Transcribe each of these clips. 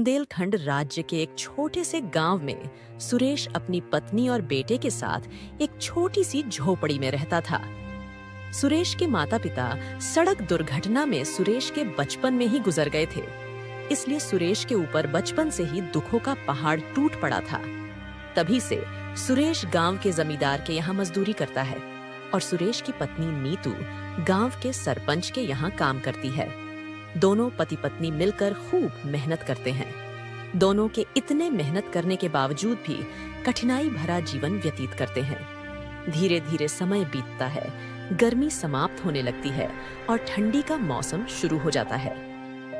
बुंदेलखंड राज्य के एक छोटे से गांव में सुरेश अपनी पत्नी और बेटे के साथ एक छोटी सी झोपड़ी में रहता था। सुरेश के माता-पिता सड़क दुर्घटना में सुरेश के बचपन में ही गुजर गए थे, इसलिए सुरेश के ऊपर बचपन से ही दुखों का पहाड़ टूट पड़ा था। तभी से सुरेश गांव के जमींदार के यहाँ मजदूरी करता है और सुरेश की पत्नी नीतू गांव के सरपंच के यहाँ काम करती है। दोनों पति पत्नी मिलकर खूब मेहनत करते हैं। दोनों के इतने मेहनत करने के बावजूद भी कठिनाई भरा जीवन व्यतीत करते हैं। धीरे धीरे समय बीतता है, गर्मी समाप्त होने लगती है और ठंडी का मौसम शुरू हो जाता है।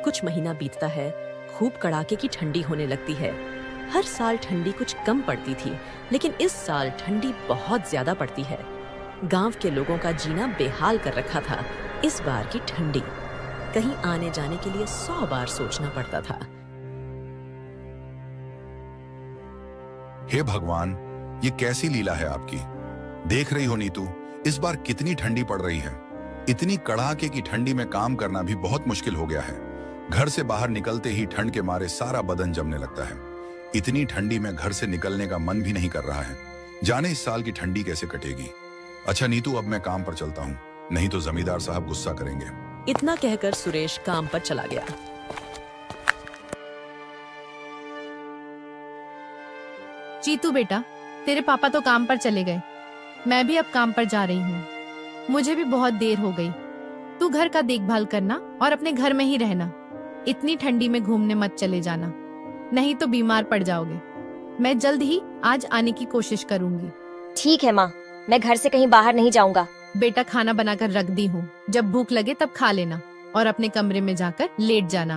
कुछ महीना बीतता है, खूब कड़ाके की ठंडी होने लगती है। हर साल ठंडी कुछ कम पड़ती थी, लेकिन इस साल ठंडी बहुत ज्यादा पड़ती है। गांव के लोगों का जीना बेहाल कर रखा था। इस बार की ठंडी कहीं आने जाने के लिए 100 बार सोचना पड़ता था। हे भगवान, ये कैसी लीला है आपकी। देख रही हो नीतू, इस बार कितनी ठंडी पड़ रही है। इतनी कड़ाके की ठंडी में काम करना भी बहुत मुश्किल हो गया है। घर से बाहर निकलते ही ठंड के मारे सारा बदन जमने लगता है। इतनी ठंडी में घर से निकलने का मन भी नहीं कर रहा है। जाने इस साल की ठंडी कैसे कटेगी। अच्छा नीतू, अब मैं काम पर चलता हूँ, नहीं तो जमींदार साहब गुस्सा करेंगे। इतना कहकर सुरेश काम पर चला गया। जीतू बेटा, तेरे पापा तो काम पर चले गए, मैं भी अब काम पर जा रही हूँ। मुझे भी बहुत देर हो गई। तू घर का देखभाल करना और अपने घर में ही रहना। इतनी ठंडी में घूमने मत चले जाना, नहीं तो बीमार पड़ जाओगे। मैं जल्द ही आज आने की कोशिश करूंगी। ठीक है माँ, मैं घर से कहीं बाहर नहीं जाऊंगा। बेटा, खाना बनाकर रख दी हूँ, जब भूख लगे तब खा लेना और अपने कमरे में जाकर लेट जाना।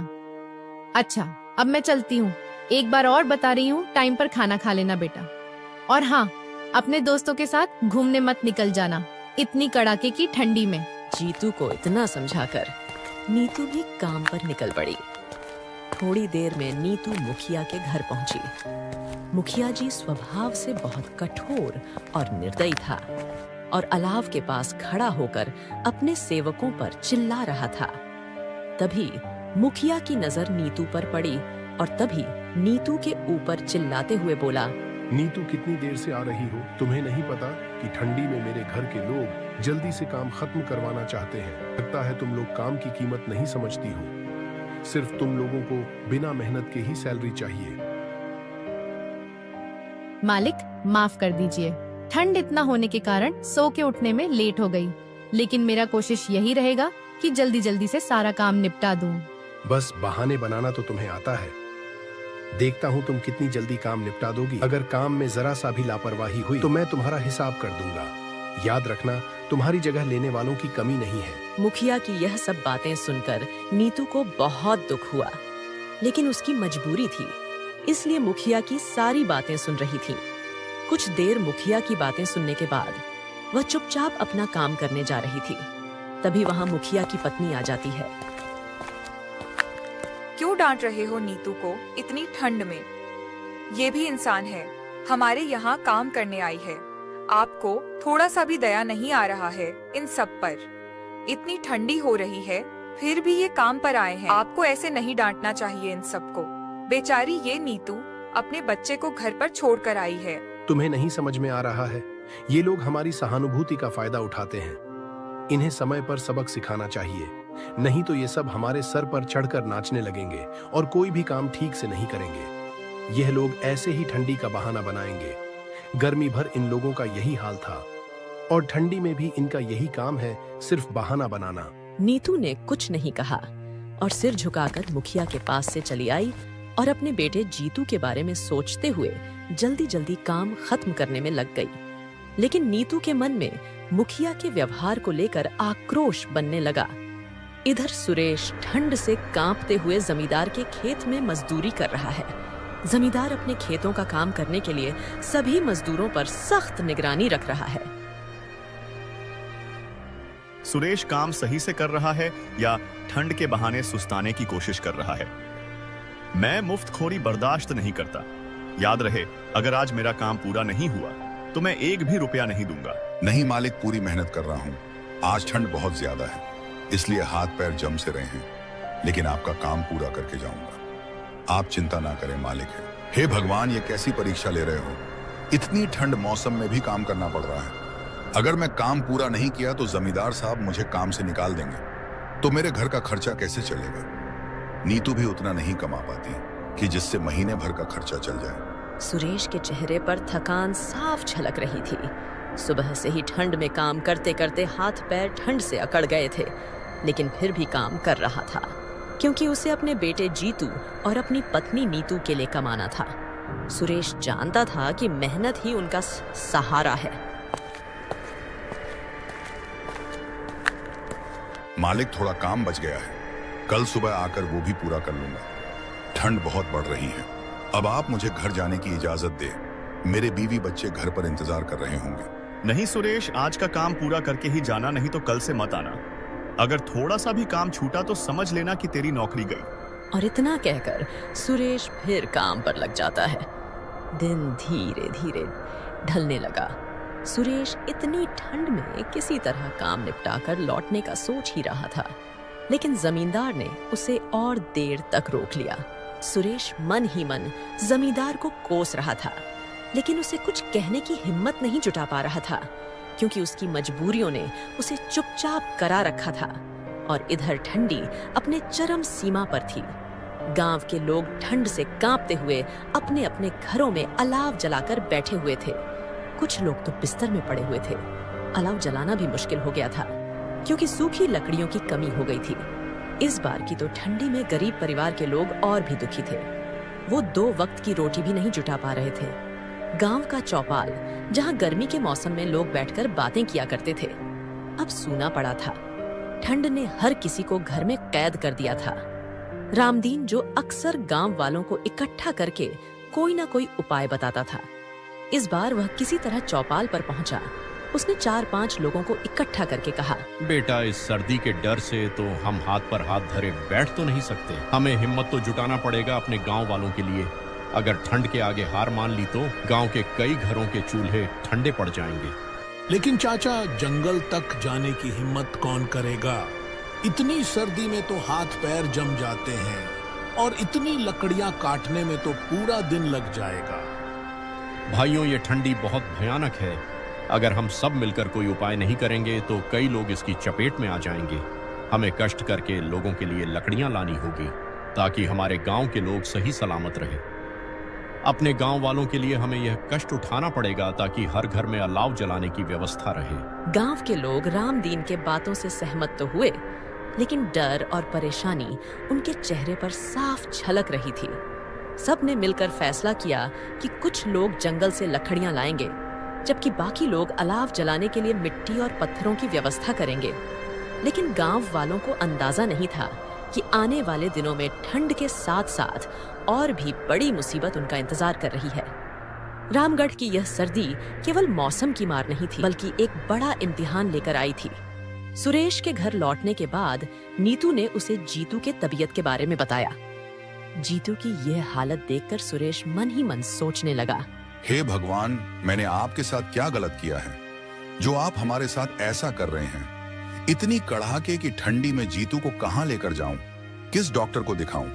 अच्छा, अब मैं चलती हूँ। एक बार और बता रही हूँ, टाइम पर खाना खा लेना बेटा। और हाँ, अपने दोस्तों के साथ घूमने मत निकल जाना इतनी कड़ाके की ठंडी में। जीतू को इतना समझाकर नीतू भी काम पर निकल पड़ी। थोड़ी देर में नीतू मुखिया के घर पहुंची। मुखिया जी स्वभाव से बहुत कठोर और निर्दयी था और अलाव के पास खड़ा होकर अपने सेवकों पर चिल्ला रहा था। तभी मुखिया की नजर नीतू पर पड़ी और तभी नीतू के ऊपर चिल्लाते हुए बोला, नीतू, कितनी देर से आ रही हो? तुम्हें नहीं पता कि ठंडी में मेरे घर के लोग जल्दी से काम खत्म करवाना चाहते हैं। लगता है तुम लोग काम की कीमत नहीं समझती हो। सिर्फ तुम लोगों को बिना मेहनत के ही सैलरी चाहिए। मालिक, माफ कर दीजिए, ठंड इतना होने के कारण सो के उठने में लेट हो गई, लेकिन मेरा कोशिश यही रहेगा कि जल्दी जल्दी से सारा काम निपटा दूं। बस बहाने बनाना तो तुम्हें आता है। देखता हूँ तुम कितनी जल्दी काम निपटा दोगी। अगर काम में जरा सा भी लापरवाही हुई तो मैं तुम्हारा हिसाब कर दूंगा। याद रखना, तुम्हारी जगह लेने वालों की कमी नहीं है। मुखिया की यह सब बातें सुनकर नीतू को बहुत दुख हुआ, लेकिन उसकी मजबूरी थी, इसलिए मुखिया की सारी बातें सुन रही थी। कुछ देर मुखिया की बातें सुनने के बाद वह चुपचाप अपना काम करने जा रही थी। तभी वहां मुखिया की पत्नी आ जाती है। क्यों डांट रहे हो नीतू को इतनी ठंड में? ये भी इंसान है, हमारे यहाँ काम करने आई है। आपको थोड़ा सा भी दया नहीं आ रहा है इन सब पर? इतनी ठंडी हो रही है, फिर भी ये काम पर आए हैं। आपको ऐसे नहीं डांटना चाहिए इन सबको। बेचारी ये नीतू अपने बच्चे को घर पर छोड़कर आई है। तुम्हें नहीं समझ में आ रहा है? ये लोग हमारी सहानुभूति का फायदा उठाते हैं। इन्हें समय पर सबक सिखाना चाहिए, नहीं तो ये सब हमारे सर पर चढ़कर नाचने लगेंगे और कोई भी काम ठीक से नहीं करेंगे। यह लोग ऐसे ही ठंडी का बहाना बनाएंगे। गर्मी भर इन लोगों का यही हाल था और ठंडी में भी इनका यही काम है, सिर्फ बहाना बनाना। नीतू ने कुछ नहीं कहा और सिर झुकाकर मुखिया के पास से चली आई और अपने बेटे जीतू के बारे में सोचते हुए जल्दी जल्दी काम खत्म करने में लग गई। लेकिन नीतू के मन में मुखिया के व्यवहार को लेकर आक्रोश बनने लगा। इधर सुरेश ठंड से कांपते हुए जमींदार के खेत में मजदूरी कर रहा है। जमींदार अपने खेतों का काम करने के लिए सभी मजदूरों पर सख्त निगरानी रख रहा है। सुरेश काम सही से कर रहा है या ठंड के बहाने सुस्ताने की कोशिश कर रहा है? मैं मुफ्तखोरी बर्दाश्त नहीं करता। याद रहे, अगर आज मेरा काम पूरा नहीं हुआ तो मैं एक भी रुपया नहीं दूंगा। नहीं मालिक, पूरी मेहनत कर रहा हूँ। आज ठंड बहुत ज्यादा है, इसलिए हाथ पैर जम से रहे हैं, लेकिन आपका काम पूरा करके जाऊंगा। आप चिंता ना करें मालिक है। हे भगवान, ये कैसी परीक्षा ले रहे हो? इतनी ठंड मौसम में भी काम करना पड़ रहा है। अगर मैं काम पूरा नहीं किया तो जमींदार साहब मुझे काम से निकाल देंगे, तो मेरे घर का खर्चा कैसे चलेगा? नीतू भी उतना नहीं कमा पाती कि जिससे महीने भर का खर्चा चल जाए। सुरेश के चेहरे पर थकान साफ झलक रही थी। सुबह से ही ठंड में काम करते करते हाथ पैर ठंड से अकड़ गए थे, लेकिन फिर भी काम कर रहा था, क्योंकि उसे अपने बेटे जीतू और अपनी पत्नी नीतू के लिए कमाना था। सुरेश जानता था कि मेहनत ही उनका सहारा है। मालिक, थोड़ा काम बच गया है, कल सुबह आकर वो भी पूरा कर लूंगा। ठंड बहुत बढ़ रही है, अब आप मुझे घर जाने की इजाजत दे। मेरे बीवी बच्चे घर पर इंतजार कर रहे होंगे। नहीं सुरेश, आज का काम पूरा करके ही जाना, नहीं तो कल से मत आना। अगर थोड़ा सा भी काम छूटा तो समझ लेना कि तेरी नौकरी गई। और इतना कहकर सुरेश फिर काम पर लग जाता है। दिन धीरे धीरे ढलने लगा। सुरेश इतनी ठंड में किसी तरह काम निपटाकर लौटने का सोच ही रहा था, लेकिन जमींदार ने उसे और देर तक रोक लिया। सुरेश मन ही मन जमींदार को कोस रहा था, लेकिन उसे कुछ कहने की हिम्मत नहीं जुटा पा रहा था, क्योंकि उसकी मजबूरियों ने उसे चुपचाप करा रखा था। और इधर ठंडी अपने चरम सीमा पर थी। गांव के लोग ठंड से कांपते हुए अपने अपने घरों में अलाव जलाकर बैठे हुए थे। कुछ लोग तो बिस्तर में पड़े हुए थे। अलाव जलाना भी मुश्किल हो गया था, क्योंकि सूखी लकड़ियों की कमी हो गई थी। इस बार की तो ठंडी में गरीब परिवार के लोग और भी दुखी थे। वो 2 वक्त की रोटी भी नहीं जुटा पा रहे थे। गांव का चौपाल, जहां गर्मी के मौसम में लोग बैठकर बातें किया करते थे, अब सूना पड़ा था। ठंड ने हर किसी को घर में कैद कर दिया था। रामदीन, जो अक्सर गांव वालों को इकट्ठा करके कोई ना कोई उपाय बताता था, इस बार वह किसी तरह चौपाल पर पहुंचा। उसने 4-5 लोगों को इकट्ठा करके कहा, बेटा, इस सर्दी के डर से तो हम हाथ पर हाथ धरे बैठ तो नहीं सकते। हमें हिम्मत तो जुटाना पड़ेगा अपने गांव वालों के लिए। अगर ठंड के आगे हार मान ली तो गांव के कई घरों के चूल्हे ठंडे पड़ जाएंगे। लेकिन चाचा, जंगल तक जाने की हिम्मत कौन करेगा? इतनी सर्दी में तो हाथ पैर जम जाते हैं, और इतनी लकड़ियां काटने में तो पूरा दिन लग जाएगा। भाइयों, ये ठंडी बहुत भयानक है। अगर हम सब मिलकर कोई उपाय नहीं करेंगे तो कई लोग इसकी चपेट में आ जाएंगे। हमें कष्ट करके लोगों के लिए लकड़ियां लानी होगी, ताकि हमारे गांव के लोग सही सलामत रहे। अपने गांव वालों के लिए हमें यह कष्ट उठाना पड़ेगा, ताकि हर घर में अलाव जलाने की व्यवस्था रहे। गांव के लोग रामदीन के बातों से सहमत तो हुए, लेकिन डर और परेशानी उनके चेहरे पर साफ झलक रही थी। सब ने मिलकर फैसला किया कि कुछ लोग जंगल से लकड़ियां लाएंगे, जबकि बाकी लोग अलाव जलाने के लिए मिट्टी और पत्थरों की व्यवस्था करेंगे। लेकिन गांव वालों को अंदाजा नहीं था कि आने वाले दिनों में ठंड के साथ साथ और भी बड़ी मुसीबत उनका इंतजार कर रही है। रामगढ़ की यह सर्दी केवल मौसम की मार नहीं थी, बल्कि एक बड़ा इम्तिहान लेकर आई थी। सुरेश के घर लौटने के बाद नीतू ने उसे जीतू के तबीयत के बारे में बताया। जीतू की यह हालत देखकर सुरेश मन ही मन सोचने लगा, हे भगवान, मैंने आपके साथ क्या गलत किया है जो आप हमारे साथ ऐसा कर रहे हैं? इतनी कड़ाके की ठंडी में जीतू को कहां लेकर जाऊं? किस डॉक्टर को दिखाऊं?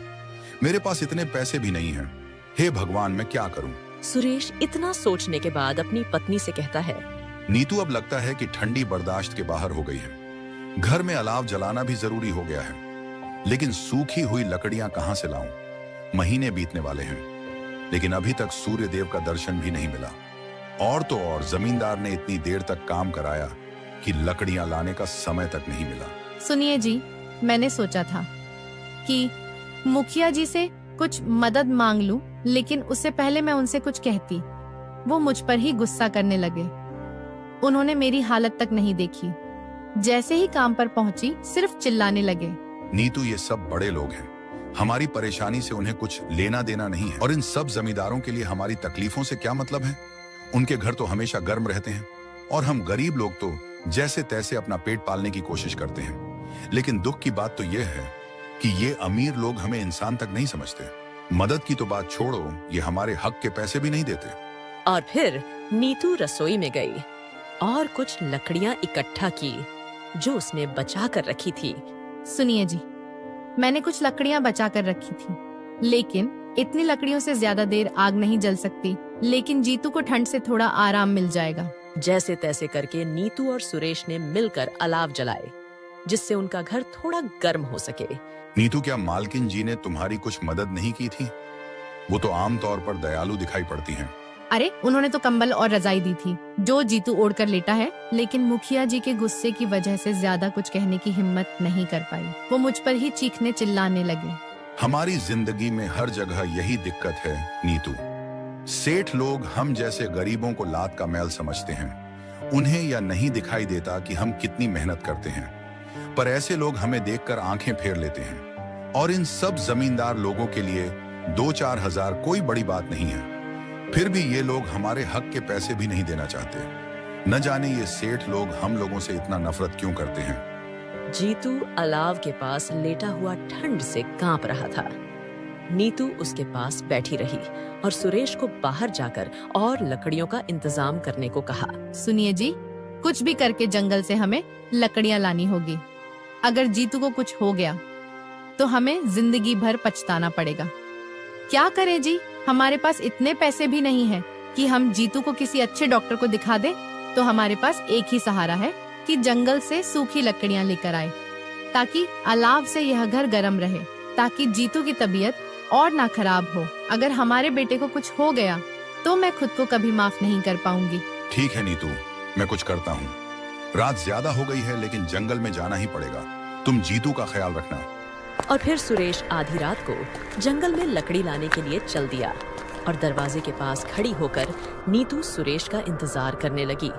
मेरे पास इतने पैसे भी नहीं हैं। हे भगवान, मैं क्या करूं? सुरेश इतना सोचने के बाद अपनी पत्नी से कहता है, नीतू, अब लगता है कि ठंडी बर्दाश्त के बाहर हो गई है। घर में अलाव जलाना भी जरूरी हो गया है, लेकिन सूखी हुई लकड़ियां कहां से लाऊं? महीने बीतने वाले हैं, लेकिन अभी तक सूर्य देव का दर्शन भी नहीं मिला। और तो और जमींदार ने इतनी देर तक काम कराया कि लकड़ियां लाने का समय तक नहीं मिला। सुनिए जी, मैंने सोचा था कि मुखिया जी से कुछ मदद मांग लूं, लेकिन उससे पहले मैं उनसे कुछ कहती, वो मुझ पर ही गुस्सा करने लगे। उन्होंने मेरी हालत तक नहीं देखी। जैसे ही काम पर पहुंची, सिर्फ चिल्लाने लगे। नीतू, ये सब बड़े लोग हैं, हमारी परेशानी से उन्हें कुछ लेना देना नहीं है। और इन सब जमींदारों के लिए हमारी तकलीफों से क्या मतलब है? उनके घर तो हमेशा गर्म रहते हैं, और हम गरीब लोग तो जैसे तैसे अपना पेट पालने की कोशिश करते हैं। लेकिन दुख की बात तो यह है कि ये अमीर लोग हमें इंसान तक नहीं समझते। मदद की तो बात छोड़ो, ये हमारे हक के पैसे भी नहीं देते। और फिर नीतू रसोई में गई और कुछ लकड़ियां इकट्ठा की जो उसने बचा कर रखी थी। सुनिए जी, मैंने कुछ लकड़ियां बचा कर रखी थी, लेकिन इतनी लकड़ियों से ज्यादा देर आग नहीं जल सकती, लेकिन जीतू को ठंड से थोड़ा आराम मिल जाएगा। जैसे तैसे करके नीतू और सुरेश ने मिलकर अलाव जलाए, जिससे उनका घर थोड़ा गर्म हो सके। नीतू, क्या मालकिन जी ने तुम्हारी कुछ मदद नहीं की थी? वो तो आमतौर पर दयालु दिखाई पड़ती हैं। अरे उन्होंने तो कंबल और रजाई दी थी जो जीतू ओढ़कर लेटा है, लेकिन मुखिया जी के गुस्से की वजह से ज्यादा कुछ कहने की हिम्मत नहीं कर पाई। वो मुझ पर ही चीखने चिल्लाने लगे। हमारी जिंदगी में हर जगह यही दिक्कत है नीतू। सेठ लोग हम जैसे गरीबों को लात का मैल समझते हैं। उन्हें यह नहीं दिखाई देता कि हम कितनी मेहनत करते हैं, पर ऐसे लोग हमें देखकर आंखें फेर लेते हैं। और इन सब जमींदार लोगों के लिए 2-4 हजार कोई बड़ी बात नहीं है। फिर भी ये लोग हमारे हक के पैसे भी नहीं देना चाहते। न जाने ये सेठ लोग हम लोगों से इतना नफरत क्यों करते हैं। जीतू अलाव के पास लेटा हुआ ठंड से कांप रहा था। नीतू उसके पास बैठी रही और सुरेश को बाहर जाकर और लकड़ियों का इंतजाम करने को कहा। सुनिए जी, कुछ भी करके जंगल से हमें लकड़ियां लानी होगी। अगर जीतू को कुछ हो गया तो हमें जिंदगी भर पछताना पड़ेगा। क्या करें जी, हमारे पास इतने पैसे भी नहीं हैं कि हम जीतू को किसी अच्छे डॉक्टर को दिखा दें। तो हमारे पास एक ही सहारा है कि जंगल से सूखी लकड़ियां लेकर आए, ताकि अलाव से यह घर गर्म रहे, ताकि जीतू की तबीयत और ना खराब हो। अगर हमारे बेटे को कुछ हो गया तो मैं खुद को कभी माफ नहीं कर पाऊंगी। ठीक है नीतू, मैं कुछ करता हूँ। रात ज्यादा हो गई है, लेकिन जंगल में जाना ही पड़ेगा। तुम जीतू का ख्याल रखना। और फिर सुरेश आधी रात को जंगल में लकड़ी लाने के लिए चल दिया और दरवाजे के पास खड़ी होकर नीतू सुरेश का इंतजार करने लगी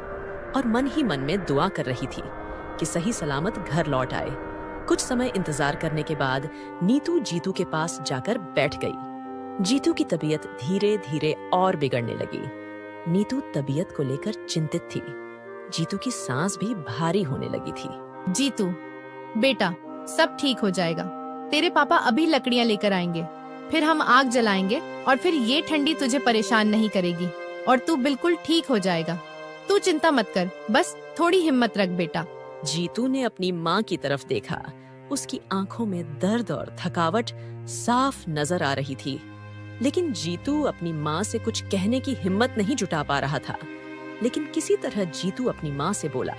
और मन ही मन में दुआ कर रही थी कि सही सलामत घर लौट आए। कुछ समय इंतजार करने के बाद नीतू जीतू के पास जाकर बैठ गई। जीतू की तबीयत धीरे धीरे और बिगड़ने लगी। नीतू तबीयत को लेकर चिंतित थी। जीतू की सांस भी भारी होने लगी थी। जीतू बेटा, सब ठीक हो जाएगा। तेरे पापा अभी लकड़ियां लेकर आएंगे, फिर हम आग जलाएंगे और फिर ये ठंडी तुझे परेशान नहीं करेगी और तू बिल्कुल ठीक हो जाएगा। तू चिंता मत कर, बस थोड़ी हिम्मत रख बेटा। जीतू ने अपनी माँ की तरफ देखा। उसकी आंखों में दर्द और थकावट साफ नजर आ रही थी, लेकिन जीतू अपनी माँ से कुछ कहने की हिम्मत नहीं जुटा पा रहा था। लेकिन किसी तरह जीतू अपनी माँ से बोला,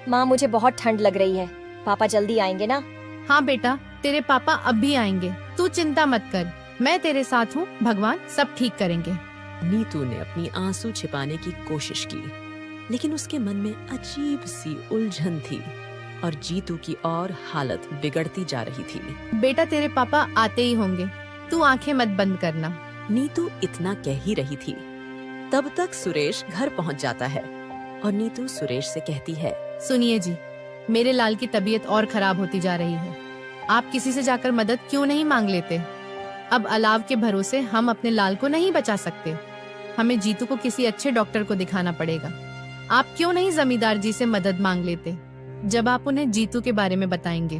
माँ मुझे बहुत ठंड लग रही है, पापा जल्दी आएंगे ना? हाँ बेटा, तेरे पापा अब भी आएंगे, तू चिंता मत कर, मैं तेरे साथ हूँ, भगवान सब ठीक करेंगे। नीतू ने अपनी आंसू छिपाने की कोशिश की, लेकिन उसके मन में अजीब सी उलझन थी और जीतू की और हालत बिगड़ती जा रही थी। बेटा तेरे पापा आते ही होंगे, तू आंखें मत बंद करना। नीतू इतना कह ही रही थी, तब तक सुरेश घर पहुंच जाता है और नीतू सुरेश से कहती है, सुनिए जी, मेरे लाल की तबीयत और खराब होती जा रही है। आप किसी से जाकर मदद क्यों नहीं मांग लेते? अब अलाव के भरोसे हम अपने लाल को नहीं बचा सकते। हमें जीतू को किसी अच्छे डॉक्टर को दिखाना पड़ेगा। आप क्यों नहीं जमींदार जी से मदद मांग लेते? जब आप उन्हें जीतू के बारे में बताएंगे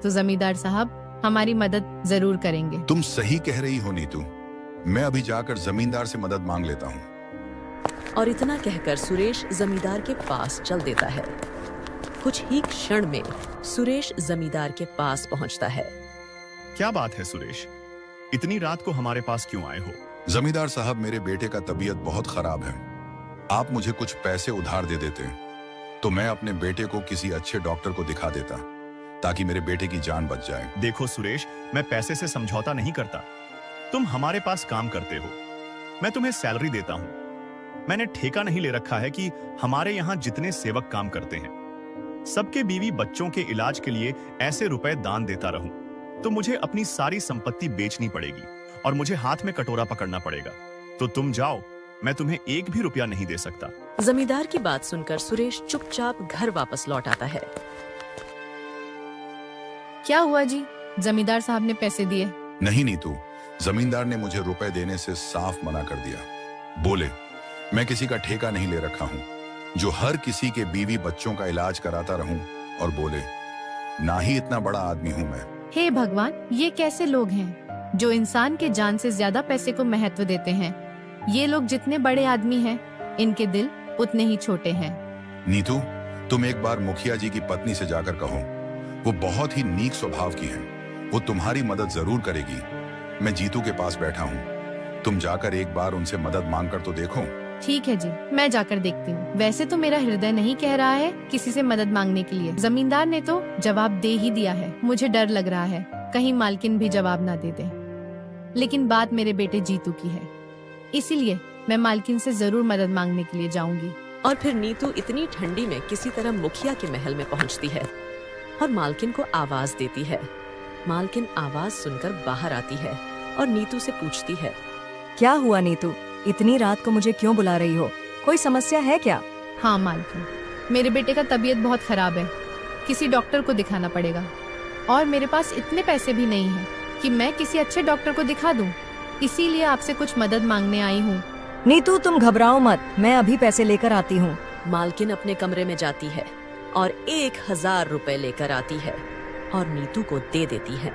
तो जमींदार साहब हमारी मदद जरूर करेंगे। तुम सही कह रही हो नीतू, मैं अभी जाकर जमींदार से मदद मांग लेता हूँ। और इतना कहकर सुरेश जमींदार के पास चल देता है। कुछ ही क्षण में सुरेश जमींदार के पास पहुंचता है। क्या बात है सुरेश, इतनी रात को हमारे पास क्यों आए हो? जमींदार साहब, मेरे बेटे का तबीयत बहुत खराब है। आप मुझे कुछ पैसे उधार दे देते तो मैं अपने बेटे को किसी अच्छे डॉक्टर को दिखा देता, ताकि मेरे बेटे की जान बच जाए। देखो सुरेश, मैं पैसे से समझौता नहीं करता। तुम हमारे पास काम करते हो, मैं तुम्हें सैलरी देता हूं। मैंने ठेका नहीं ले रखा है कि हमारे यहाँ जितने सेवक काम करते हैं सबके बीवी बच्चों के इलाज के लिए ऐसे रुपए दान देता रहूं, तो मुझे अपनी सारी संपत्ति बेचनी पड़ेगी और मुझे हाथ में कटोरा पकड़ना पड़ेगा। तो तुम जाओ, मैं तुम्हें एक भी रुपया नहीं दे सकता। जमींदार की बात सुनकर सुरेश चुपचाप घर वापस लौट आता है। क्या हुआ जी, जमींदार साहब ने पैसे दिए? नहीं नीतू, जमींदार ने मुझे रुपए देने से साफ मना कर दिया। बोले, मैं किसी का ठेका नहीं ले रखा हूँ जो हर किसी के बीवी बच्चों का इलाज कराता रहूं, और बोले, ना ही इतना बड़ा आदमी हूँ मैं। हे भगवान, ये कैसे लोग हैं जो इंसान के जान से ज्यादा पैसे को महत्व देते हैं? ये लोग जितने बड़े आदमी हैं, इनके दिल उतने ही छोटे हैं। नीतू, तुम एक बार मुखिया जी की पत्नी से जाकर कहो, वो बहुत ही नीक स्वभाव की है, वो तुम्हारी मदद जरूर करेगी। मैं जीतू के पास बैठा हूँ। तुम जाकर एक बार उनसे मदद मांग कर तो देखो। ठीक है जी, मैं जाकर देखती हूँ। वैसे तो मेरा हृदय नहीं कह रहा है किसी से मदद मांगने के लिए। जमींदार ने तो जवाब दे ही दिया है। मुझे डर लग रहा है कहीं मालकिन भी जवाब ना दे दे। लेकिन बात मेरे बेटे जीतू की है, इसीलिए मैं मालकिन से जरूर मदद मांगने के लिए जाऊंगी। और फिर नीतू इतनी ठंडी में किसी तरह मुखिया के महल में पहुंचती है और मालकिन को आवाज देती है। मालकिन आवाज सुनकर बाहर आती है और नीतू से पूछती है, क्या हुआ नीतू, इतनी रात को मुझे क्यों बुला रही हो? कोई समस्या है क्या? हाँ मालकिन, मेरे बेटे का तबीयत बहुत खराब है, किसी डॉक्टर को दिखाना पड़ेगा और मेरे पास इतने पैसे भी नहीं हैं कि मैं किसी अच्छे डॉक्टर को दिखा दूं। इसीलिए आपसे कुछ मदद मांगने आई हूँ। नीतू तुम घबराओ मत, मैं अभी पैसे लेकर आती हूँ। मालकिन अपने कमरे में जाती है और 1000 रुपए लेकर आती है और नीतू को दे देती है।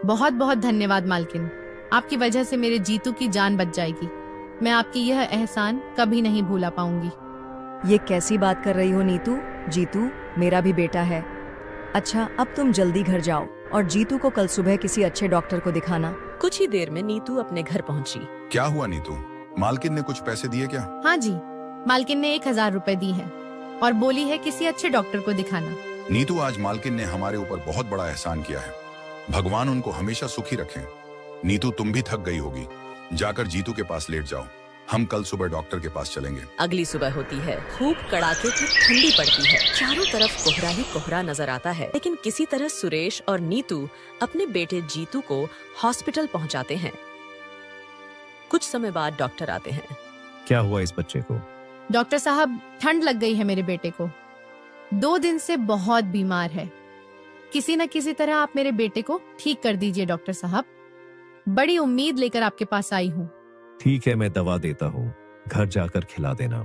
बहुत बहुत धन्यवाद मालकिन, आपकी वजह से मेरे जीतू की जान बच जाएगी। मैं आपकी यह एहसान कभी नहीं भूला पाऊंगी। ये कैसी बात कर रही हो नीतू? जीतू मेरा भी बेटा है। अच्छा अब तुम जल्दी घर जाओ और जीतू को कल सुबह किसी अच्छे डॉक्टर को दिखाना। कुछ ही देर में नीतू अपने घर पहुंची। क्या हुआ नीतू, मालकिन ने कुछ पैसे दिए क्या? हाँ जी, मालकिन ने 1000 रुपए दी है और बोली है किसी अच्छे डॉक्टर को दिखाना। नीतू, आज मालकिन ने हमारे ऊपर बहुत बड़ा एहसान किया है। भगवान उनको हमेशा सुखी रखें। नीतू तुम भी थक गई होगी, जाकर जीतू के पास लेट जाओ। हम कल सुबह डॉक्टर के पास चलेंगे। अगली सुबह होती है। खूब कड़ाके की ठंडी पड़ती है। चारों तरफ कोहरा ही कोहरा नजर आता है। लेकिन किसी तरह सुरेश और नीतू अपने बेटे जीतू को हॉस्पिटल पहुंचाते हैं। कुछ समय बाद डॉक्टर आते हैं। क्या हुआ इस बच्चे को? डॉक्टर साहब, ठंड लग गई है मेरे बेटे को। 2 दिन से बहुत बीमार है। किसी न किसी तरह आप मेरे बेटे को ठीक कर दीजिए डॉक्टर साहब। बड़ी उम्मीद लेकर आपके पास आई हूँ। ठीक है, मैं दवा देता हूँ, घर जाकर खिला देना।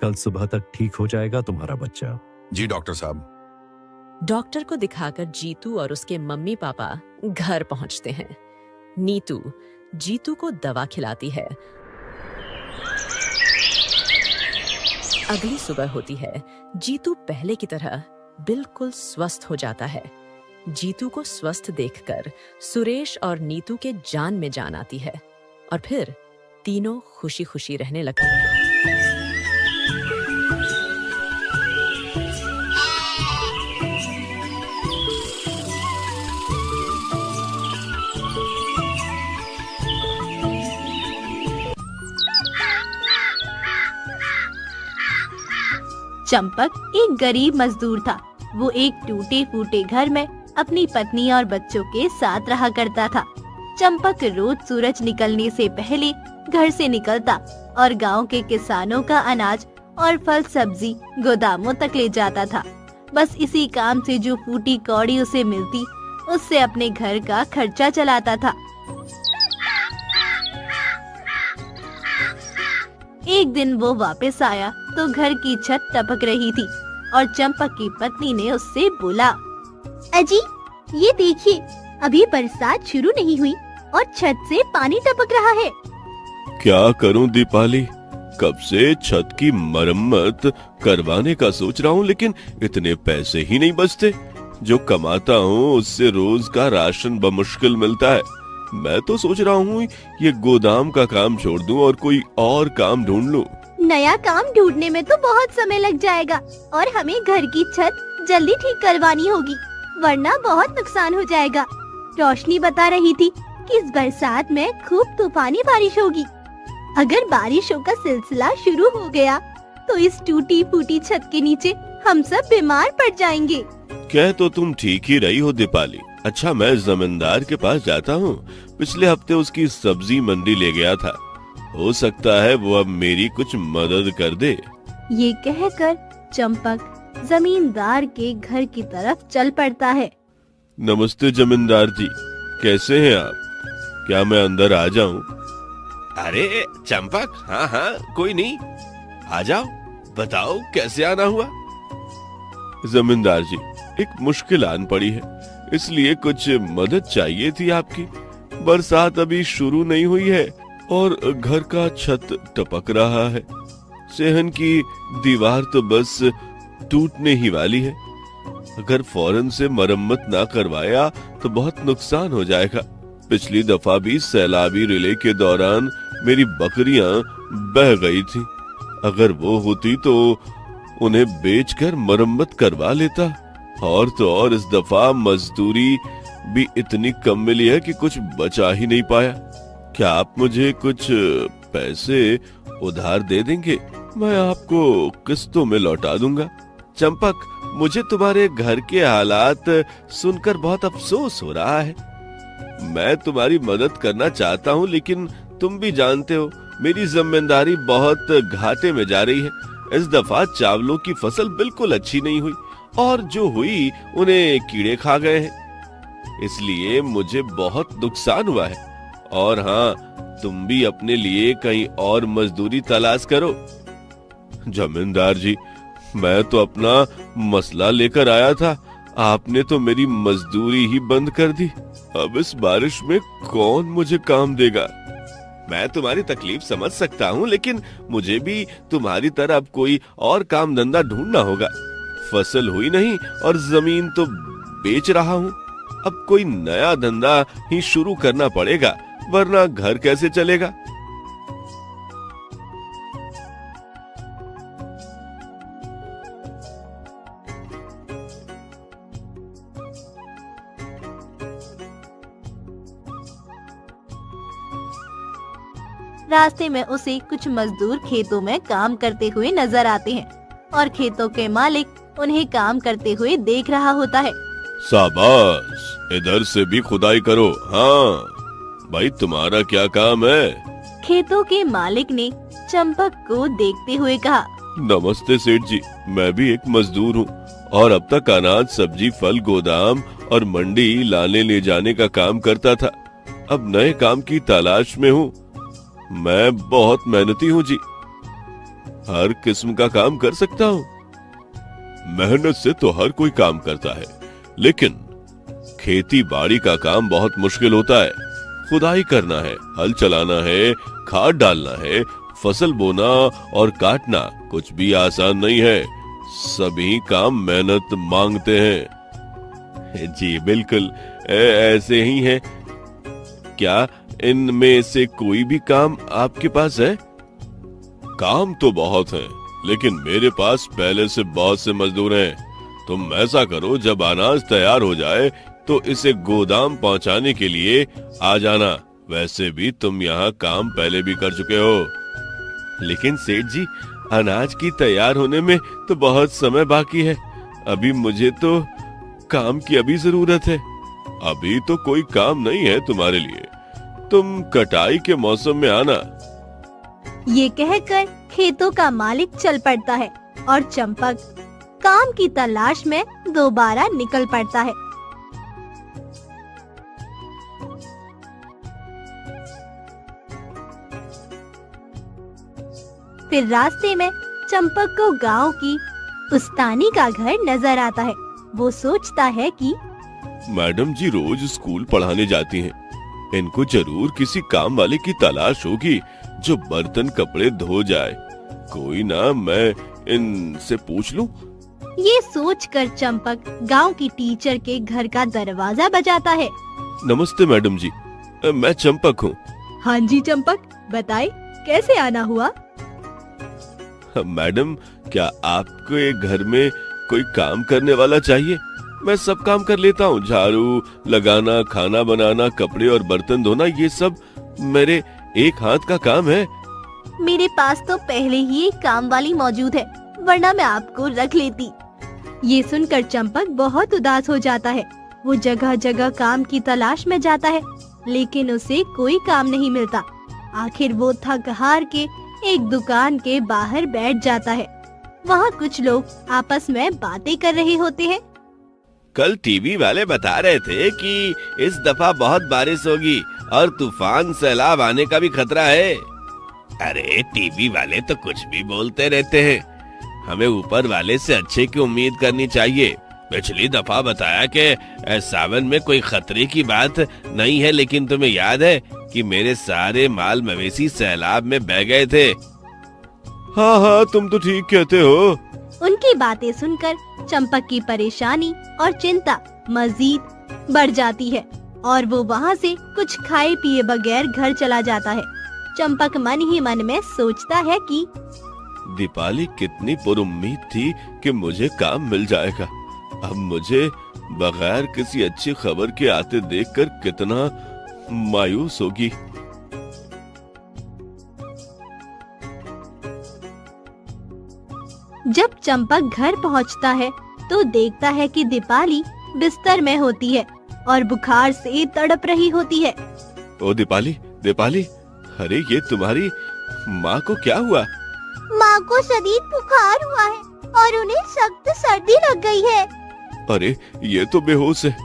कल सुबह तक ठीक हो जाएगा तुम्हारा बच्चा। जी डॉक्टर साहब। डॉक्टर को दिखाकर जीतू और उसके मम्मी पापा घर पहुंचते हैं। नीतू जीतू को दवा खिलाती है। अगली सुबह होती है। जीतू पहले की तरह बिल्कुल स्वस्थ हो जाता है। जीतू को स्वस्थ देखकर सुरेश और नीतू के जान में जान आती है और फिर तीनों खुशी खुशी रहने लगते हैं। चंपक एक गरीब मजदूर था। वो एक टूटे फूटे घर में अपनी पत्नी और बच्चों के साथ रहा करता था। चंपक रोज सूरज निकलने से पहले घर से निकलता और गांव के किसानों का अनाज और फल सब्जी गोदामों तक ले जाता था। बस इसी काम से जो फूटी कौड़ी उसे मिलती, उससे अपने घर का खर्चा चलाता था। एक दिन वो वापस आया तो घर की छत टपक रही थी और चंपक की पत्नी ने उससे बोला, अजी ये देखिए, अभी बरसात शुरू नहीं हुई और छत से पानी टपक रहा है। क्या करूं दीपाली, कब से छत की मरम्मत करवाने का सोच रहा हूं, लेकिन इतने पैसे ही नहीं बचते। जो कमाता हूं उससे रोज का राशन बमुश्किल मिलता है। मैं तो सोच रहा हूँ ये गोदाम का काम छोड़ दूं और कोई और काम ढूंढ लूं। नया काम ढूंढने में तो बहुत समय लग जाएगा और हमें घर की छत जल्दी ठीक करवानी होगी, वरना बहुत नुकसान हो जाएगा। रोशनी बता रही थी कि इस बरसात में खूब तूफानी बारिश होगी। अगर बारिशों का सिलसिला शुरू हो गया तो इस टूटी फूटी छत के नीचे हम सब बीमार पड़ जाएंगे। कह तो तुम ठीक ही रही हो दीपाली। अच्छा, मैं जमींदार के पास जाता हूँ। पिछले हफ्ते उसकी सब्जी मंडी ले गया था, हो सकता है वो अब मेरी कुछ मदद कर दे। ये कहकर चंपक जमींदार के घर की तरफ चल पड़ता है। नमस्ते जमींदार जी, कैसे हैं आप? क्या मैं अंदर आ जाऊं? अरे चंपक, हाँ हाँ कोई नहीं, आ जाओ। बताओ कैसे आना हुआ? जमींदार जी, एक मुश्किल आन पड़ी है, इसलिए कुछ मदद चाहिए थी आपकी। बरसात अभी शुरू नहीं हुई है और घर का छत टपक रहा है। सेहन की दीवार तो बस टूटने ही वाली है। अगर फौरन से मरम्मत ना करवाया तो बहुत नुकसान हो जाएगा। पिछली दफा भी सैलाबी रिले के दौरान मेरी बकरियां बह गई थी। अगर वो होती तो उन्हें बेचकर मरम्मत करवा लेता। और तो और इस दफा मजदूरी भी इतनी कम मिली है कि कुछ बचा ही नहीं पाया। क्या आप मुझे कुछ पैसे उधार दे देंगे? मैं आपको किस्तों में लौटा दूंगा। चंपक, मुझे तुम्हारे घर के हालात सुनकर बहुत अफसोस हो रहा है। मैं तुम्हारी मदद करना चाहता हूँ, लेकिन तुम भी जानते हो मेरी जिम्मेदारी बहुत घाटे में जा रही है। इस दफा चावलों की फसल बिल्कुल अच्छी नहीं हुई और जो हुई उन्हें कीड़े खा गए हैं। इसलिए मुझे बहुत नुकसान हुआ है। और हाँ, तुम भी अपने लिए कहीं और मजदूरी तलाश करो। जमींदार जी, मैं तो अपना मसला लेकर आया था, आपने तो मेरी मजदूरी ही बंद कर दी। अब इस बारिश में कौन मुझे काम देगा? मैं तुम्हारी तकलीफ समझ सकता हूँ, लेकिन मुझे भी तुम्हारी तरह अब कोई और काम धंधा ढूंढना होगा। फसल हुई नहीं और जमीन तो बेच रहा हूँ। अब कोई नया धंधा ही शुरू करना पड़ेगा, वरना घर कैसे चलेगा? रास्ते में उसे कुछ मजदूर खेतों में काम करते हुए नजर आते हैं और खेतों के मालिक उन्हें काम करते हुए देख रहा होता है। शाबाश, इधर से भी खुदाई करो। हाँ भाई, तुम्हारा क्या काम है? खेतों के मालिक ने चंपक को देखते हुए कहा। नमस्ते सेठ जी, मैं भी एक मजदूर हूँ और अब तक अनाज, सब्जी, फल गोदाम और मंडी लाने ले जाने का काम करता था। अब नए काम की तलाश में हूँ। मैं बहुत मेहनती हूँ जी, हर किस्म का काम कर सकता हूँ। मेहनत से तो हर कोई काम करता है, लेकिन खेती बाड़ी का काम बहुत मुश्किल होता है। खुदाई करना है, हल चलाना है, खाद डालना है, फसल बोना और काटना कुछ भी आसान नहीं है। सभी काम मेहनत मांगते हैं। जी बिल्कुल ऐसे ही है। क्या इनमें से कोई भी काम आपके पास है? काम तो बहुत है, लेकिन मेरे पास पहले से बहुत से मजदूर हैं। तुम ऐसा करो, जब अनाज तैयार हो जाए तो इसे गोदाम पहुंचाने के लिए आ जाना। वैसे भी तुम यहाँ काम पहले भी कर चुके हो। लेकिन सेठ जी, अनाज की तैयार होने में तो बहुत समय बाकी है। अभी मुझे तो काम की अभी जरूरत है। अभी तो कोई काम नहीं है तुम्हारे लिए। तुम कटाई के मौसम में आना। ये कहकर खेतों का मालिक चल पड़ता है और चंपक काम की तलाश में दोबारा निकल पड़ता है। फिर रास्ते में चंपक को गांव की उस्तानी का घर नजर आता है। वो सोचता है कि मैडम जी रोज स्कूल पढ़ाने जाती हैं। इनको जरूर किसी काम वाले की तलाश होगी जो बर्तन कपड़े धो जाए। कोई ना, मैं इनसे पूछ लूं। ये सोचकर चंपक गांव की टीचर के घर का दरवाजा बजाता है। नमस्ते मैडम जी, मैं चंपक हूँ। हाँ जी चंपक, बताए कैसे आना हुआ? मैडम, क्या आपको एक घर में कोई काम करने वाला चाहिए? मैं सब काम कर लेता हूँ। झाड़ू लगाना, खाना बनाना, कपड़े और बर्तन धोना, ये सब मेरे एक हाथ का काम है। मेरे पास तो पहले ही एक काम वाली मौजूद है, वरना मैं आपको रख लेती। ये सुनकर चंपक बहुत उदास हो जाता है। वो जगह जगह काम की तलाश में जाता है, लेकिन उसे कोई काम नहीं मिलता। आखिर वो थक हार के एक दुकान के बाहर बैठ जाता है। वहाँ कुछ लोग आपस में बातें कर रहे होते हैं। कल टीवी वाले बता रहे थे कि इस दफा बहुत बारिश होगी और तूफान, सैलाब आने का भी खतरा है। अरे टीवी वाले तो कुछ भी बोलते रहते हैं। हमें ऊपर वाले से अच्छे की उम्मीद करनी चाहिए। पिछली दफा बताया कि सावन में कोई खतरे की बात नहीं है, लेकिन तुम्हें याद है कि मेरे सारे माल मवेशी सैलाब में बह गए थे। हाँ हाँ, तुम तो ठीक कहते हो। उनकी बातें सुनकर चंपक की परेशानी और चिंता मजीद बढ़ जाती है और वो वहाँ से कुछ खाए पिए बगैर घर चला जाता है। चंपक मन ही मन में सोचता है कि दीपाली कितनी पुरुम्मीद थी कि मुझे काम मिल जाएगा। अब मुझे बगैर किसी अच्छी खबर के आते देखकर कितना मायूस होगी। जब चंपक घर पहुंचता है तो देखता है कि दीपाली बिस्तर में होती है और बुखार से तड़प रही होती है। ओ दीपाली, दीपाली, अरे ये तुम्हारी माँ को क्या हुआ? माँ को शदीद बुखार हुआ है और उन्हें सख्त सर्दी लग गई है। अरे ये तो बेहोश है।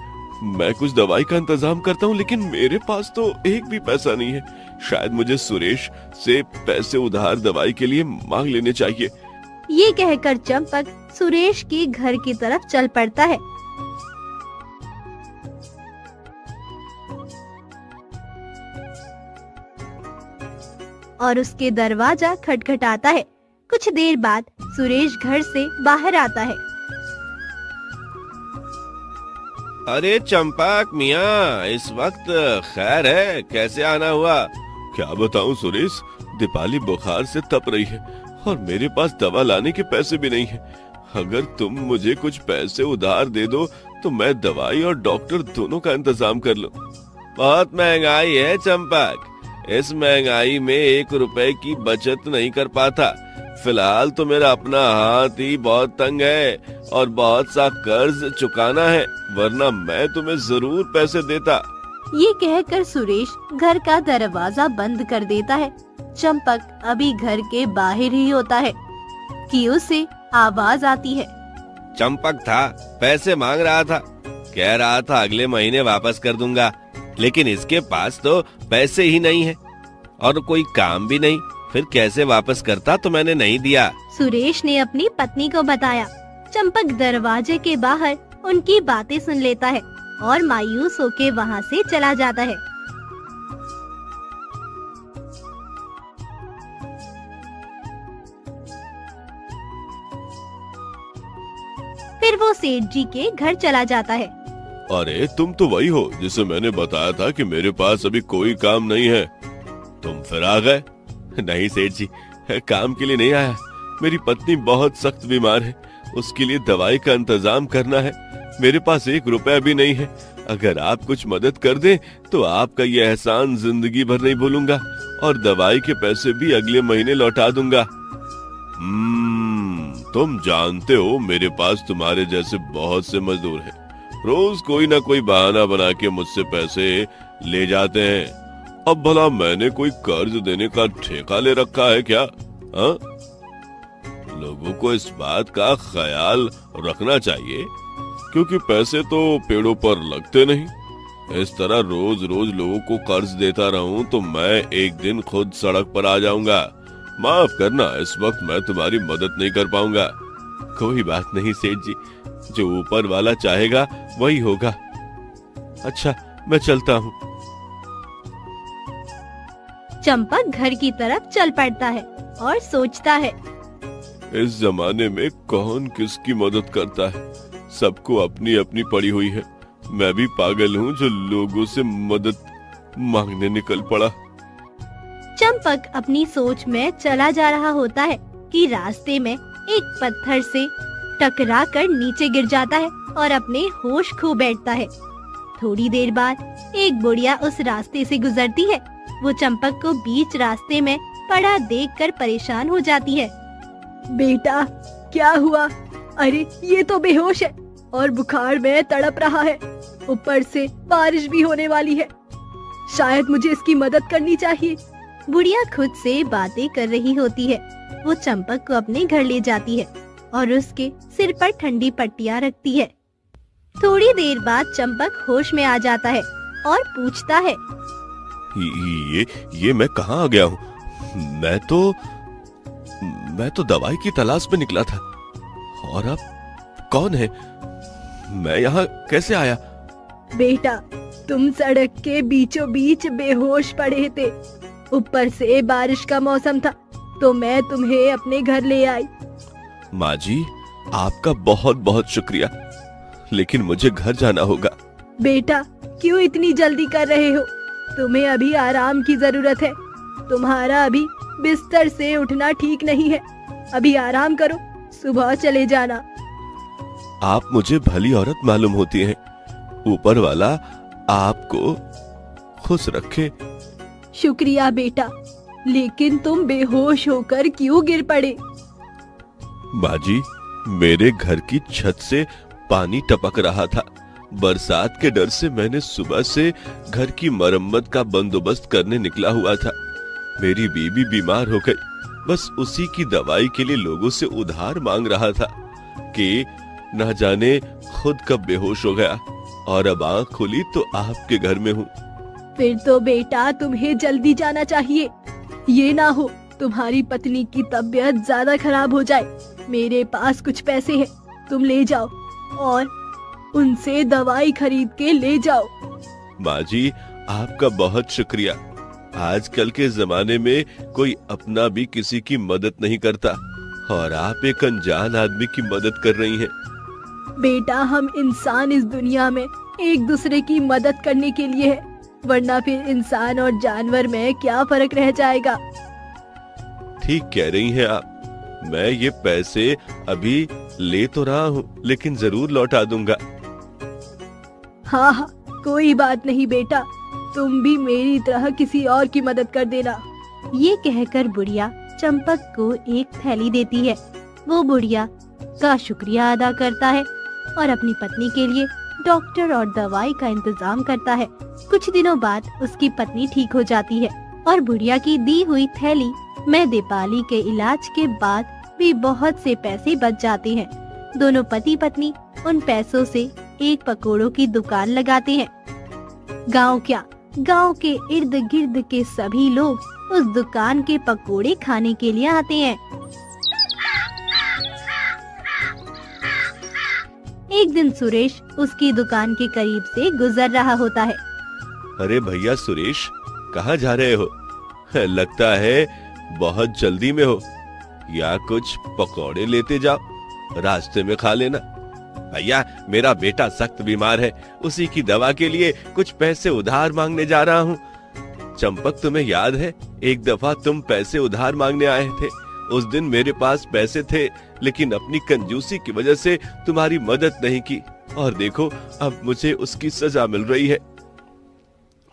मैं कुछ दवाई का इंतजाम करता हूँ, लेकिन मेरे पास तो एक भी पैसा नहीं है। शायद मुझे सुरेश से पैसे उधार दवाई के लिए मांग लेने चाहिए। ये कहकर चंपक सुरेश के घर की तरफ चल पड़ता है। और उसके दरवाजा खटखटाता है। कुछ देर बाद सुरेश घर से बाहर आता है। अरे चंपक मियाँ, इस वक्त खैर है? कैसे आना हुआ? क्या बताऊं सुरेश, दीपाली बुखार से तप रही है और मेरे पास दवा लाने के पैसे भी नहीं है। अगर तुम मुझे कुछ पैसे उधार दे दो तो मैं दवाई और डॉक्टर दोनों का इंतजाम कर लूं। बहुत महंगाई है चंपक, इस महंगाई में 1 रुपए की बचत नहीं कर पाता। फिलहाल तो मेरा अपना हाथ ही बहुत तंग है और बहुत सा कर्ज चुकाना है, वरना मैं तुम्हें जरूर पैसे देता। ये कहकर सुरेश घर का दरवाजा बंद कर देता है। चंपक अभी घर के बाहर ही होता है कि उसे आवाज आती है। चंपक था, पैसे मांग रहा था, कह रहा था अगले महीने वापस कर दूंगा, लेकिन इसके पास तो पैसे ही नहीं है और कोई काम भी नहीं, फिर कैसे वापस करता? तो मैंने नहीं दिया। सुरेश ने अपनी पत्नी को बताया। चंपक दरवाजे के बाहर उनकी बातें सुन लेता है और मायूस होके वहाँ से चला जाता है। फिर वो सेठ जी के घर चला जाता है। अरे तुम तो वही हो जिसे मैंने बताया था कि मेरे पास अभी कोई काम नहीं है। तुम फिर आ गए? नहीं सेठ जी, काम के लिए नहीं आया। मेरी पत्नी बहुत सख्त बीमार है, उसके लिए दवाई का इंतजाम करना है। मेरे पास 1 रुपया भी नहीं है। अगर आप कुछ मदद कर दें तो आपका ये एहसान जिंदगी भर नहीं भूलूंगा और दवाई के पैसे भी अगले महीने लौटा दूंगा। तुम जानते हो मेरे पास तुम्हारे जैसे बहुत से मजदूर हैं, रोज कोई ना कोई बहाना बना के मुझसे पैसे ले जाते हैं। अब भला मैंने कोई कर्ज देने का ठेका ले रखा है क्या? हाँ? लोगों को इस बात का ख्याल रखना चाहिए, क्योंकि पैसे तो पेड़ों पर लगते नहीं। इस तरह रोज रोज लोगों को कर्ज देता रहूं तो मैं एक दिन खुद सड़क पर आ जाऊंगा। माफ करना, इस वक्त मैं तुम्हारी मदद नहीं कर पाऊंगा। कोई बात नहीं सेठ जी, जो ऊपर वाला चाहेगा वही होगा। अच्छा, मैं चलता हूँ। चंपक घर की तरफ चल पड़ता है और सोचता है, इस जमाने में कौन किसकी मदद करता है? सबको अपनी अपनी पड़ी हुई है। मैं भी पागल हूँ जो लोगों से मदद मांगने निकल पड़ा। चंपक अपनी सोच में चला जा रहा होता है कि रास्ते में एक पत्थर से टकराकर नीचे गिर जाता है और अपने होश खो बैठता है। थोड़ी देर बाद एक बुढ़िया उस रास्ते से गुजरती है। वो चंपक को बीच रास्ते में पड़ा देखकर परेशान हो जाती है। बेटा, क्या हुआ? अरे ये तो बेहोश है और बुखार में तड़प रहा है, ऊपर से बारिश भी होने वाली है। शायद मुझे इसकी मदद करनी चाहिए। बुढ़िया खुद से बातें कर रही होती है। वो चंपक को अपने घर ले जाती है और उसके सिर पर ठंडी पट्टियां रखती है। थोड़ी देर बाद चंपक होश में आ जाता है और पूछता है, ये मैं कहाँ आ गया हूँ? मैं तो दवाई की तलाश में निकला था, और अब कौन है? मैं यहाँ कैसे आया? बेटा, तुम सड़क के बीचों बीच बेहोश पड़े थे। ऊपर से बारिश का मौसम था तो मैं तुम्हें अपने घर ले आई। माँ जी, आपका बहुत बहुत शुक्रिया, लेकिन मुझे घर जाना होगा। बेटा, क्यों इतनी जल्दी कर रहे हो? तुम्हें अभी आराम की जरूरत है। तुम्हारा अभी बिस्तर से उठना ठीक नहीं है। अभी आराम करो, सुबह चले जाना। आप मुझे भली औरत मालूम होती हैं। ऊपर वाला आपको खुश रखे। शुक्रिया बेटा, लेकिन तुम बेहोश होकर क्यों गिर पड़े? बाजी, मेरे घर की छत से पानी टपक रहा था। बरसात के डर से मैंने सुबह से घर की मरम्मत का बंदोबस्त करने निकला हुआ था। मेरी बीवी बीमार हो गई। बस उसी की दवाई के लिए लोगों से उधार मांग रहा था कि न जाने खुद कब बेहोश हो गया, और अब आंख खुली तो आपके घर में हूँ। फिर तो बेटा तुम्हें जल्दी जाना चाहिए। ये ना हो तुम्हारी पत्नी की तबीयत ज्यादा खराब हो जाए। मेरे पास कुछ पैसे हैं, तुम ले जाओ और उनसे दवाई खरीद के ले जाओ। माँ जी, आपका बहुत शुक्रिया। आजकल के जमाने में कोई अपना भी किसी की मदद नहीं करता, और आप एक अनजान आदमी की मदद कर रही हैं। बेटा, हम इंसान इस दुनिया में एक दूसरे की मदद करने के लिए है, वरना फिर इंसान और जानवर में क्या फर्क रह जाएगा? ठीक कह रही हैं आप। मैं ये पैसे अभी ले तो रहा हूँ, लेकिन जरूर लौटा दूंगा। हाँ हाँ, कोई बात नहीं बेटा, तुम भी मेरी तरह किसी और की मदद कर देना। ये कहकर बुढ़िया चंपक को एक थैली देती है। वो बुढ़िया का शुक्रिया अदा करता है और अपनी पत्नी के लिए डॉक्टर और दवाई का इंतजाम करता है। कुछ दिनों बाद उसकी पत्नी ठीक हो जाती है और बुढ़िया की दी हुई थैली में दीपाली के इलाज के बाद भी बहुत से पैसे बच जाते हैं। दोनों पति पत्नी उन पैसों से एक पकोड़ों की दुकान लगाते हैं। गांव के इर्द गिर्द के सभी लोग उस दुकान के पकोड़े खाने के लिए आते हैं। एक दिन सुरेश उसकी दुकान के करीब से गुजर रहा होता है। अरे भैया सुरेश, कहाँ जा रहे हो? लगता है बहुत जल्दी में हो। या कुछ पकौड़े लेते जाओ, रास्ते में खा लेना। भैया, मेरा बेटा सख्त बीमार है, उसी की दवा के लिए कुछ पैसे उधार मांगने जा रहा हूँ। चंपक, तुम्हें याद है एक दफा तुम पैसे उधार मांगने आए थे? उस दिन मेरे पास पैसे थे, लेकिन अपनी कंजूसी की वजह से तुम्हारी मदद नहीं की, और देखो अब मुझे उसकी सजा मिल रही है।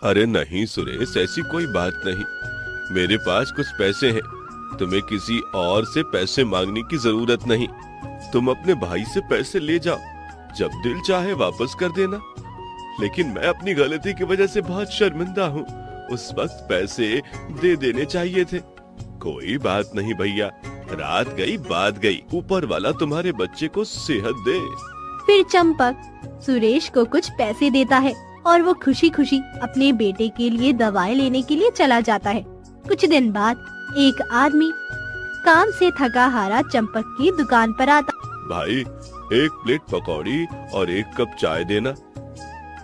अरे नहीं सुरेश, ऐसी कोई बात नहीं। मेरे पास कुछ पैसे हैं, तुम्हें किसी और से पैसे मांगने की जरूरत नहीं। तुम अपने भाई से पैसे ले जाओ, जब दिल चाहे वापस कर देना। लेकिन मैं अपनी गलती की वजह से बहुत शर्मिंदा हूँ। उस वक्त पैसे दे देने चाहिए थे। कोई बात नहीं भैया, रात गई बात गई। ऊपर वाला तुम्हारे बच्चे को सेहत दे। फिर चंपक सुरेश को कुछ पैसे देता है और वो खुशी खुशी अपने बेटे के लिए दवाई लेने के लिए चला जाता है। कुछ दिन बाद एक आदमी काम से थका हारा चंपक की दुकान पर आता। भाई, एक प्लेट पकौड़ी और एक कप चाय देना।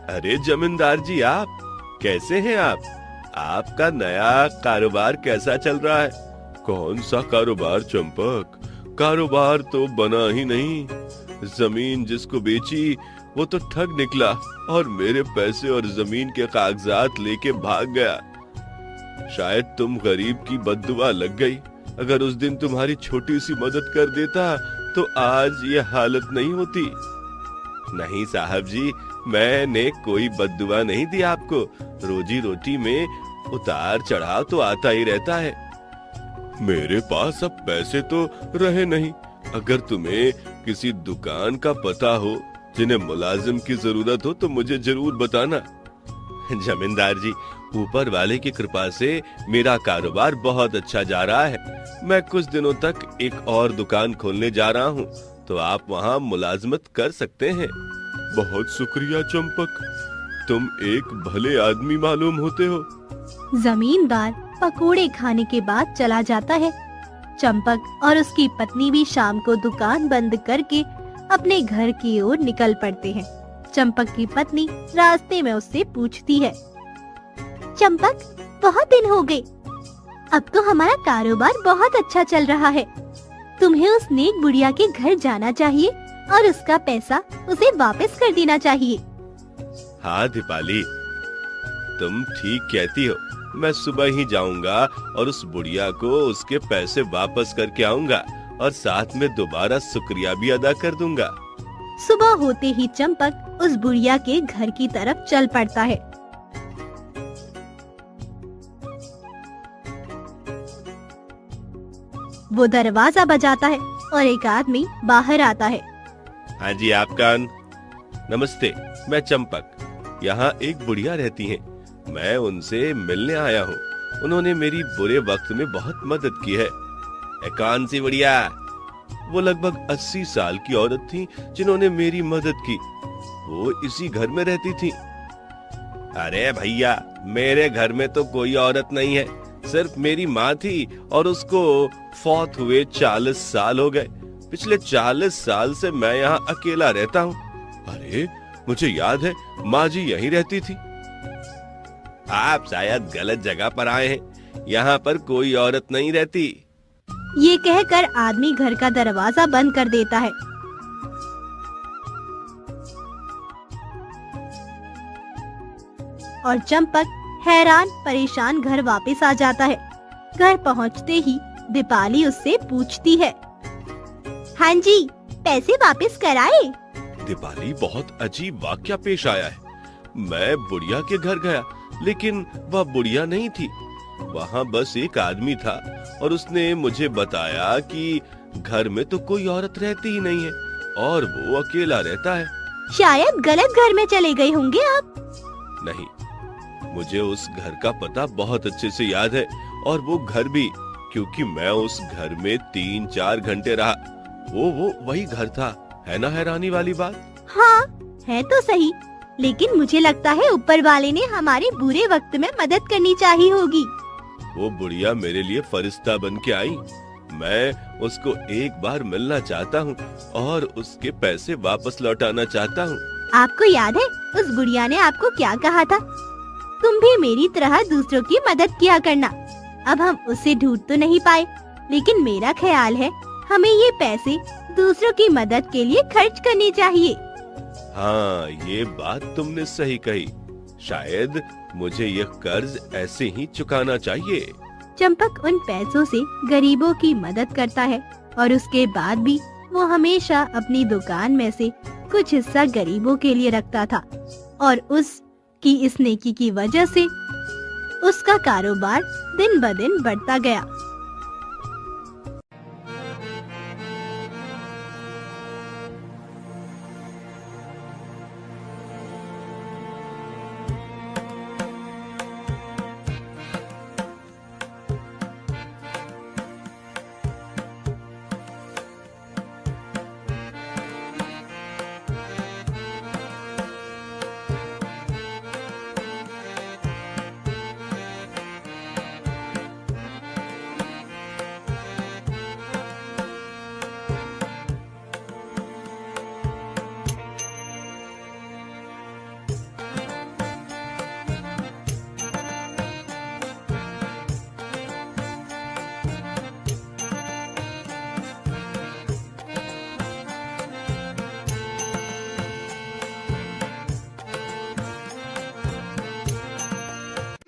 अरे जमींदार जी, आप कैसे हैं? आपका नया कारोबार कैसा चल रहा है? कौन सा कारोबार चंपक? कारोबार तो बना ही नहीं। जमीन जिसको बेची वो तो ठग निकला और मेरे पैसे और जमीन के कागजात लेके भाग गया। शायद तुम गरीब की बद्दुआ लग गई। अगर उस दिन तुम्हारी छोटी सी मदद कर देता तो आज ये हालत नहीं होती। नहीं साहब जी, मैंने कोई बद्दुआ नहीं दी आपको। रोजी रोटी में उतार चढ़ाव तो आता ही रहता है। मेरे पास अब पैसे तो रहे नहीं। अगर तुम्हें किसी दुकान का पता हो जिन्हें मुलाजिम की जरूरत हो तो मुझे जरूर बताना। जमींदार जी, ऊपर वाले की कृपा से मेरा कारोबार बहुत अच्छा जा रहा है। मैं कुछ दिनों तक एक और दुकान खोलने जा रहा हूँ, तो आप वहाँ मुलाजमत कर सकते हैं। बहुत शुक्रिया चंपक, तुम एक भले आदमी मालूम होते हो। जमींदार पकोड़े खाने के बाद चला जाता है। चंपक और उसकी पत्नी भी शाम को दुकान बंद करके अपने घर की ओर निकल पड़ते हैं। चंपक की पत्नी रास्ते में उससे पूछती है, चंपक, बहुत दिन हो गए, अब तो हमारा कारोबार बहुत अच्छा चल रहा है। तुम्हें उस नेक बुढ़िया के घर जाना चाहिए और उसका पैसा उसे वापस कर देना चाहिए। हाँ दीपाली, तुम ठीक कहती हो। मैं सुबह ही जाऊंगा और उस बुढ़िया को उसके पैसे वापस करके आऊंगा और साथ में दोबारा शुक्रिया भी अदा कर दूंगा। सुबह होते ही चंपक उस बुढ़िया के घर की तरफ चल पड़ता है। वो दरवाजा बजाता है और एक आदमी बाहर आता है। हाँ जी, आप कौन? नमस्ते, मैं चंपक। यहाँ एक बुढ़िया रहती हैं। मैं उनसे मिलने आया हूँ। उन्होंने मेरी बुरे वक्त में बहुत मदद की है। कौन सी बुढ़िया? वो लगभग 80 साल की औरत थी जिन्होंने मेरी मदद की। वो इसी घर में रहती थी। अरे भैया, मेरे घर में तो कोई औरत नहीं है, सिर्फ मेरी माँ थी और उसको फौत हुए 40 साल हो गए। पिछले 40 साल से मैं यहाँ अकेला रहता हूँ। अरे मुझे याद है, माँ जी यहीं रहती थी। आप शायद गलत जगह पर आए हैं। यहाँ पर कोई औरत नहीं रहती। ये कहकर आदमी घर का दरवाजा बंद कर देता है। और चंपक हैरान परेशान घर वापस आ जाता है। घर पहुँचते ही दीपाली उससे पूछती है, हाँ जी, पैसे वापस कराए? दीपाली, बहुत अजीब वाकया पेश आया है। मैं बुढ़िया के घर गया, लेकिन वह बुढ़िया नहीं थी। वहाँ बस एक आदमी था और उसने मुझे बताया कि घर में तो कोई औरत रहती ही नहीं है और वो अकेला रहता है। शायद गलत घर में चले गए होंगे आप। नहीं, मुझे उस घर का पता बहुत अच्छे से याद है और वो घर भी, क्योंकि मैं उस घर में 3-4 घंटे रहा। वो वही घर था, है ना हैरानी वाली बात? हाँ, है तो सही, लेकिन मुझे लगता है ऊपर वाले ने हमारे बुरे वक्त में मदद करनी चाहिए होगी। वो बुढ़िया मेरे लिए फरिश्ता बन के आई। मैं उसको एक बार मिलना चाहता हूँ और उसके पैसे वापस लौटाना चाहता हूँ। आपको याद है उस बुढ़िया ने आपको क्या कहा था? तुम भी मेरी तरह दूसरों की मदद किया करना। अब हम उसे ढूंढ तो नहीं पाए, लेकिन मेरा ख्याल है हमें ये पैसे दूसरों की मदद के लिए खर्च करनी चाहिए। हाँ, ये बात तुमने सही कही। शायद मुझे यह कर्ज ऐसे ही चुकाना चाहिए। चंपक उन पैसों से गरीबों की मदद करता है और उसके बाद भी वो हमेशा अपनी दुकान में से कुछ हिस्सा गरीबों के लिए रखता था और उसकी इस नेकी की वजह से उसका कारोबार दिन ब दिन बढ़ता गया।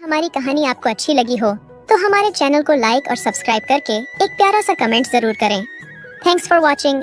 हमारी कहानी आपको अच्छी लगी हो तो हमारे चैनल को लाइक और सब्सक्राइब करके एक प्यारा सा कमेंट जरूर करें। Thanks for watching.